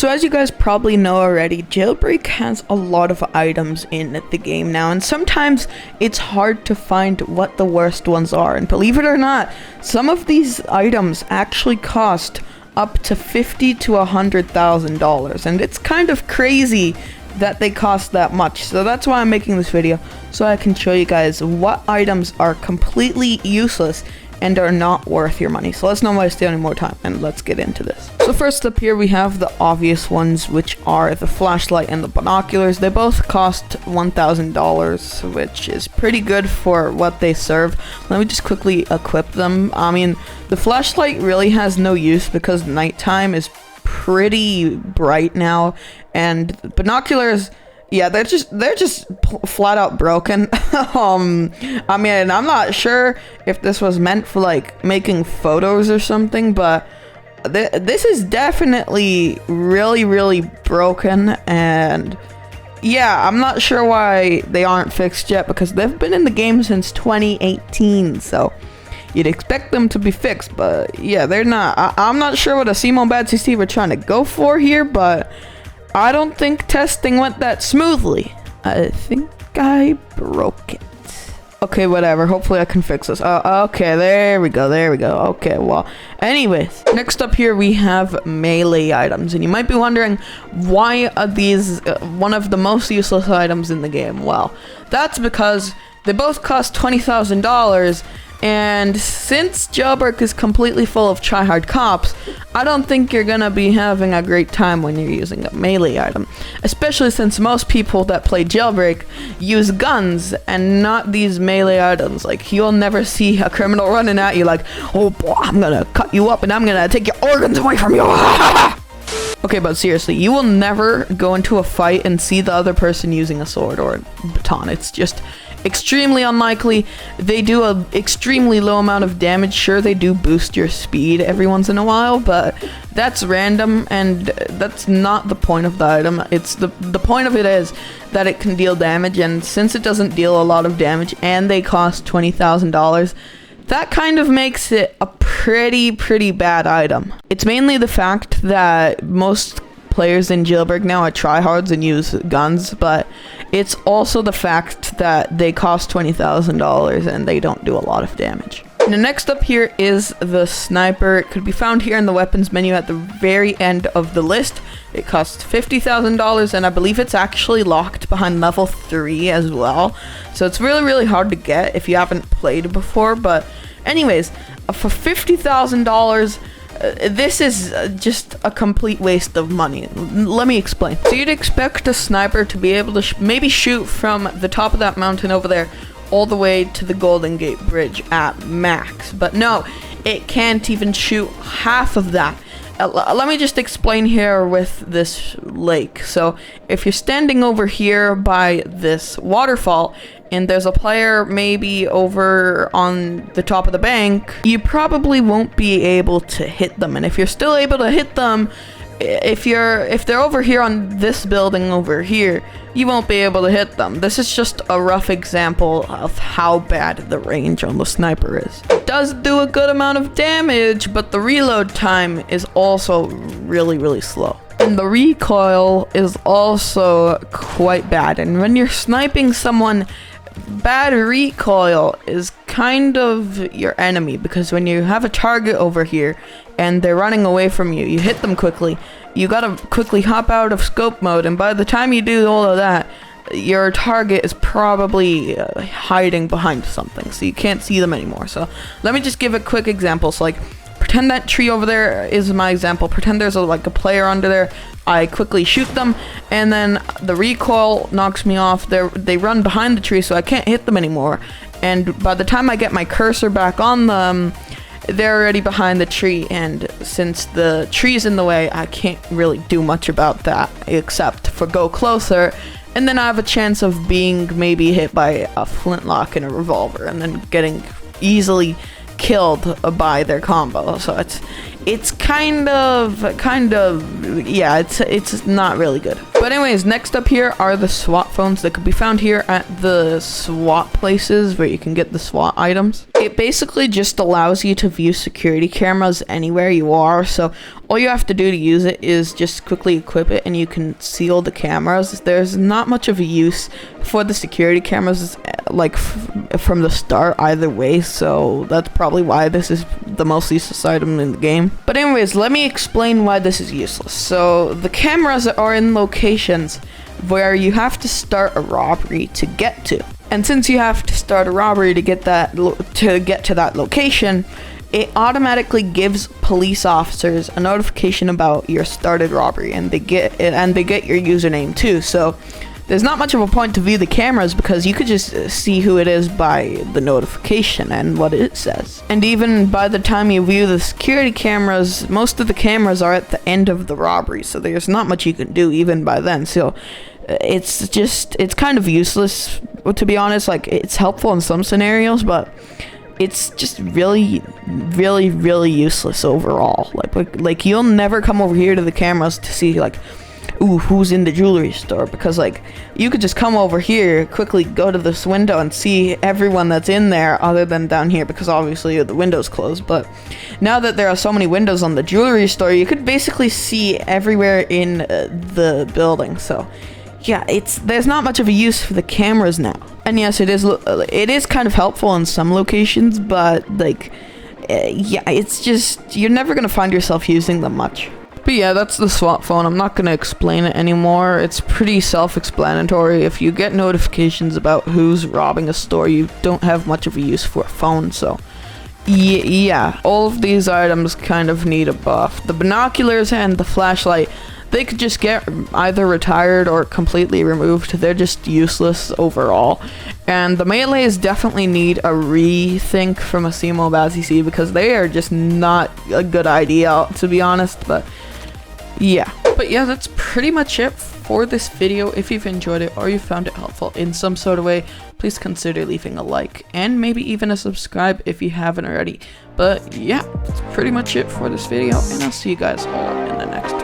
So as you guys probably know already, Jailbreak has a lot of items in the game now, and sometimes it's hard to find what the worst ones are. And believe it or not, some of these items actually cost up to $50,000 to $100,000, and it's kind of crazy that they cost that much. So that's why I'm making this video, so I can show you guys what items are completely useless and are not worth your money. So let's not waste any more time and let's get into this. So first up here we have the obvious ones, which are the flashlight and the binoculars. They both cost $1,000, which is pretty good for what they serve. Let me just quickly equip them. I mean, the flashlight really has no use because nighttime is pretty bright now, and binoculars, yeah, they're just flat out broken. I mean, I'm not sure if this was meant for like making photos or something, but this is definitely really broken. And yeah, I'm not sure why they aren't fixed yet, because they've been in the game since 2018, so you'd expect them to be fixed. But yeah, they're not. I'm not sure what a CMO Bad CC were trying to go for here, but I don't think testing went that smoothly. I think I broke it. Okay, whatever. Hopefully I can fix this. Okay, there we go. Okay, well, anyways, next up here we have melee items, and you might be wondering, why are these one of the most useless items in the game? Well, that's because they both cost $20,000, and since Jailbreak is completely full of tryhard cops, I don't think you're gonna be having a great time when you're using a melee item. Especially since most people that play Jailbreak use guns and not these melee items. Like, you'll never see a criminal running at you like, oh boy, I'm gonna cut you up and I'm gonna take your organs away from you. Okay, but seriously, you will never go into a fight and see the other person using a sword or a baton. It's just extremely unlikely. They do an extremely low amount of damage. Sure, they do boost your speed every once in a while, but that's random, and that's not the point of the item. It's the point of it is that it can deal damage, and since it doesn't deal a lot of damage and they cost $20,000, that kind of makes it a pretty bad item. It's mainly the fact that most players in Jailbreak now are tryhards and use guns, but it's also the fact that they cost $20,000 and they don't do a lot of damage. Now, next up here is the sniper. It could be found here in the weapons menu at the very end of the list. It costs $50,000, and I believe it's actually locked behind level 3 as well. So it's really hard to get if you haven't played before. But anyways, for $50,000, this is just a complete waste of money. Let me explain. So you'd expect a sniper to be able to maybe shoot from the top of that mountain over there all the way to the Golden Gate Bridge at max. But no, it can't even shoot half of that. Let me just explain here with this lake. So if you're standing over here by this waterfall and there's a player maybe over on the top of the bank, you probably won't be able to hit them. And if you're still able to hit them, if they're over here on this building over here, you won't be able to hit them. This is just a rough example of how bad the range on the sniper is. It does do a good amount of damage, but the reload time is also really slow. And the recoil is also quite bad. And when you're sniping someone, bad recoil is kind of your enemy, because when you have a target over here and they're running away from you, you hit them quickly, you gotta quickly hop out of scope mode, and by the time you do all of that, your target is probably hiding behind something, so you can't see them anymore. So let me just give a quick example. So like, pretend that tree over there is my example. Pretend there's a player under there. I quickly shoot them, and then the recoil knocks me off. They run behind the tree, so I can't hit them anymore. And by the time I get my cursor back on them, they're already behind the tree. And since the tree's in the way, I can't really do much about that except for go closer. And then I have a chance of being maybe hit by a flintlock and a revolver, and then getting easily killed by their combo. So it's kind of yeah, it's not really good. But anyways, next up here are the SWAT phones that could be found here at the SWAT places where you can get the SWAT items. It basically just allows you to view security cameras anywhere you are. So all you have to do to use it is just quickly equip it and you can seal the cameras. There's not much of a use for the security cameras like from the start either way, so that's probably why this is the most useless item in the game. But anyways, let me explain why this is useless. So the cameras are in locations where you have to start a robbery to get to. And since you have to start a robbery to get to that location, it automatically gives police officers a notification about your started robbery, and they get your username too. So there's not much of a point to view the cameras because you could just see who it is by the notification and what it says. And even by the time you view the security cameras, most of the cameras are at the end of the robbery, so there's not much you can do even by then. So it's kind of useless, to be honest. Like, it's helpful in some scenarios, but it's just really useless overall. Like you'll never come over here to the cameras to see like, ooh, who's in the jewelry store, because like you could just come over here, quickly go to this window and see everyone that's in there other than down here, because obviously the window's closed. But now that there are so many windows on the jewelry store, you could basically see everywhere in the building. So yeah, there's not much of a use for the cameras now. And yes, it is kind of helpful in some locations, but like yeah, it's just, you're never gonna find yourself using them much. But yeah, that's the SWAT phone. I'm not going to explain it anymore. It's pretty self-explanatory. If you get notifications about who's robbing a store, you don't have much of a use for a phone. So yeah, all of these items kind of need a buff. The binoculars and the flashlight, they could just get either retired or completely removed. They're just useless overall. And the melees definitely need a rethink from a CMO BAZC, because they are just not a good idea, to be honest. But yeah, that's pretty much it for this video. If you've enjoyed it or you found it helpful in some sort of way, please consider leaving a like and maybe even a subscribe if you haven't already. But yeah, that's pretty much it for this video, and I'll see you guys all in the next one.